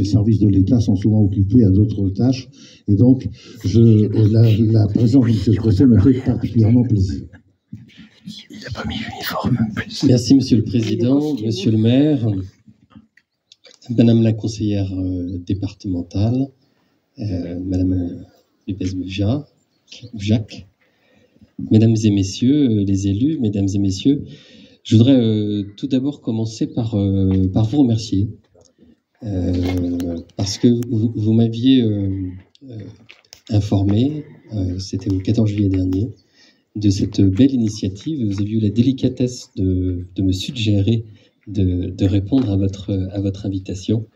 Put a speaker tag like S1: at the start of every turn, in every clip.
S1: services de l'État sont souvent occupés à d'autres tâches. Et donc, la présence de M. le Préfet me fait particulièrement plaisir.
S2: Il n'a pas mis l'uniforme.
S3: Merci, Monsieur le Président, Monsieur le maire, Madame la conseillère départementale, Madame Lupez-Jacques, Mesdames et Messieurs les élus, Mesdames et Messieurs, je voudrais tout d'abord commencer par vous remercier, parce que vous m'aviez informé, c'était le 14 juillet dernier, de cette belle initiative. Vous avez eu la délicatesse de me suggérer de répondre à votre invitation.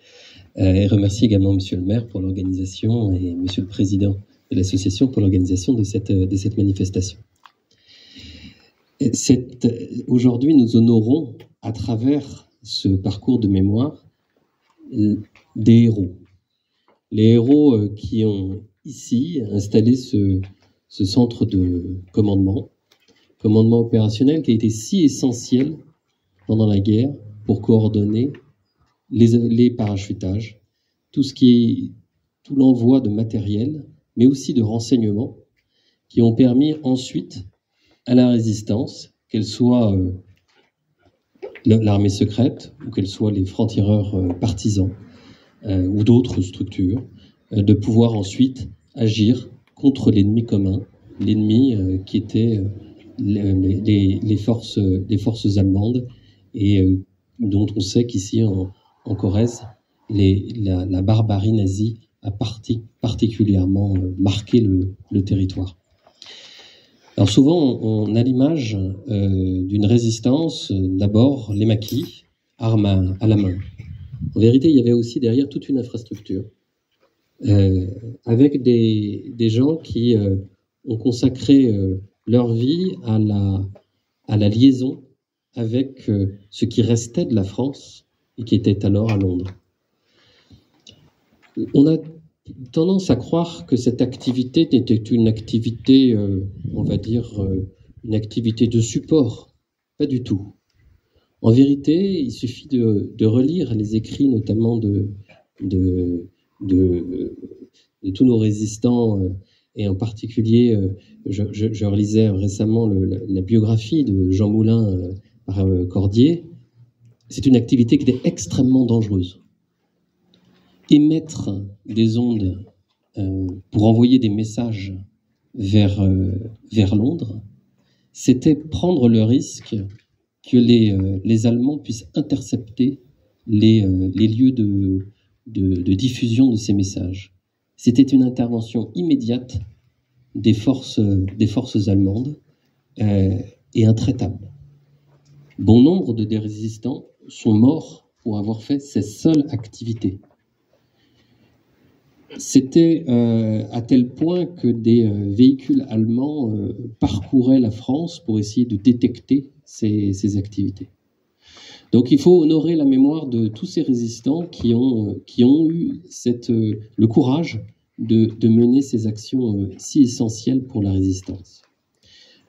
S3: Et remercier également Monsieur le maire pour l'organisation et Monsieur le président de l'association pour l'organisation de cette manifestation. Aujourd'hui, nous honorons à travers ce parcours de mémoire des héros. Les héros qui ont ici installé ce centre de commandement opérationnel qui a été si essentiel pendant la guerre pour coordonner les parachutages, tout l'envoi de matériel, mais aussi de renseignements qui ont permis ensuite à la résistance, qu'elle soit l'armée secrète ou qu'elle soit les francs-tireurs partisans ou d'autres structures, de pouvoir ensuite agir contre l'ennemi commun, l'ennemi qui était les forces allemandes et dont on sait qu'ici en Corrèze, la barbarie nazie a particulièrement marqué le territoire. Alors souvent, on a l'image d'une résistance, d'abord les maquis, armes à la main. En vérité, il y avait aussi derrière toute une infrastructure, avec des gens qui ont consacré leur vie à la liaison avec ce qui restait de la France et qui était alors à Londres. On a tendance à croire que cette activité n'était une activité, on va dire, une activité de support. Pas du tout. En vérité, il suffit de relire les écrits, notamment de tous nos résistants, et en particulier, je relisais récemment la biographie de Jean Moulin par Cordier. C'est une activité qui était extrêmement dangereuse. Émettre des ondes pour envoyer des messages vers Londres, c'était prendre le risque que les Allemands puissent intercepter les lieux de diffusion de ces messages. C'était une intervention immédiate des forces allemandes et intraitable. Bon nombre des résistants sont morts pour avoir fait ces seules activités. C'était à tel point que des véhicules allemands parcouraient la France pour essayer de détecter ces activités. Donc il faut honorer la mémoire de tous ces résistants qui ont eu le courage de mener ces actions si essentielles pour la résistance.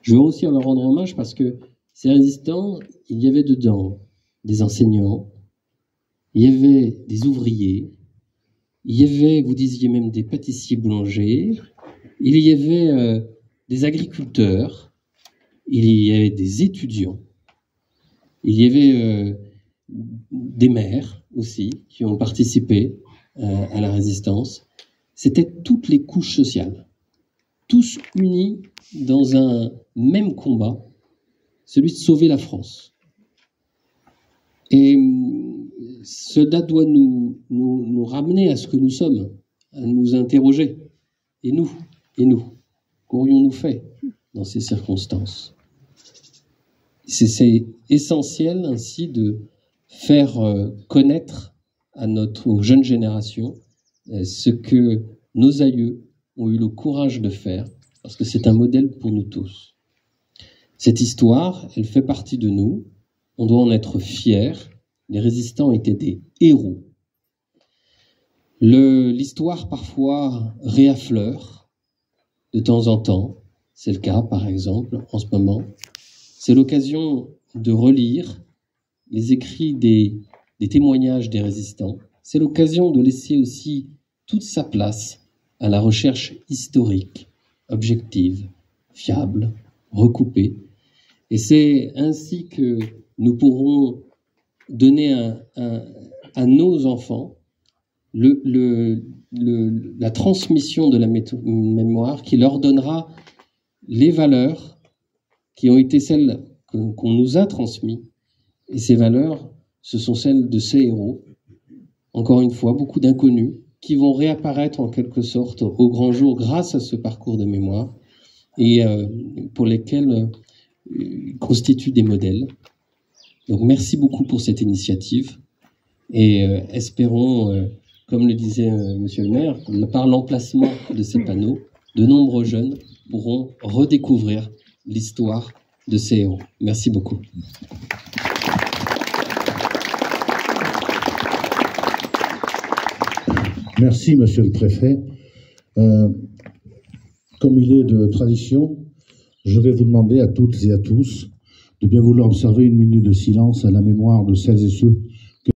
S3: Je veux aussi leur rendre hommage parce que ces résistants, il y avait dedans des enseignants, il y avait des ouvriers, il y avait, vous disiez même, des pâtissiers boulangers, il y avait des agriculteurs, il y avait des étudiants, il y avait des maires aussi qui ont participé à la résistance. C'était toutes les couches sociales, tous unis dans un même combat, celui de sauver la France. Et cela doit nous ramener à ce que nous sommes, à nous interroger. Et nous, qu'aurions-nous fait dans ces circonstances? C'est essentiel ainsi de faire connaître aux jeunes générations ce que nos aïeux ont eu le courage de faire, parce que c'est un modèle pour nous tous. Cette histoire, elle fait partie de nous, on doit en être fiers. Les résistants étaient des héros. L'histoire parfois réaffleure de temps en temps, c'est le cas par exemple en ce moment. C'est l'occasion de relire les écrits des témoignages des résistants c'est l'occasion de laisser aussi toute sa place à la recherche historique, objective, fiable, recoupée. Et c'est ainsi que nous pourrons donner à nos enfants la transmission de la mémoire qui leur donnera les valeurs qui ont été celles qu'on nous a transmises. Et ces valeurs, ce sont celles de ces héros. Encore une fois, beaucoup d'inconnus qui vont réapparaître en quelque sorte au grand jour grâce à ce parcours de mémoire et pour lesquels constituent des modèles. Donc merci beaucoup pour cette initiative et espérons, comme le disait Monsieur le maire, par l'emplacement de ces panneaux, de nombreux jeunes pourront redécouvrir l'histoire de ces héros. Merci beaucoup.
S1: Merci, Monsieur le Préfet. Comme il est de tradition, je vais vous demander à toutes et à tous de bien vouloir observer une minute de silence à la mémoire de celles et ceux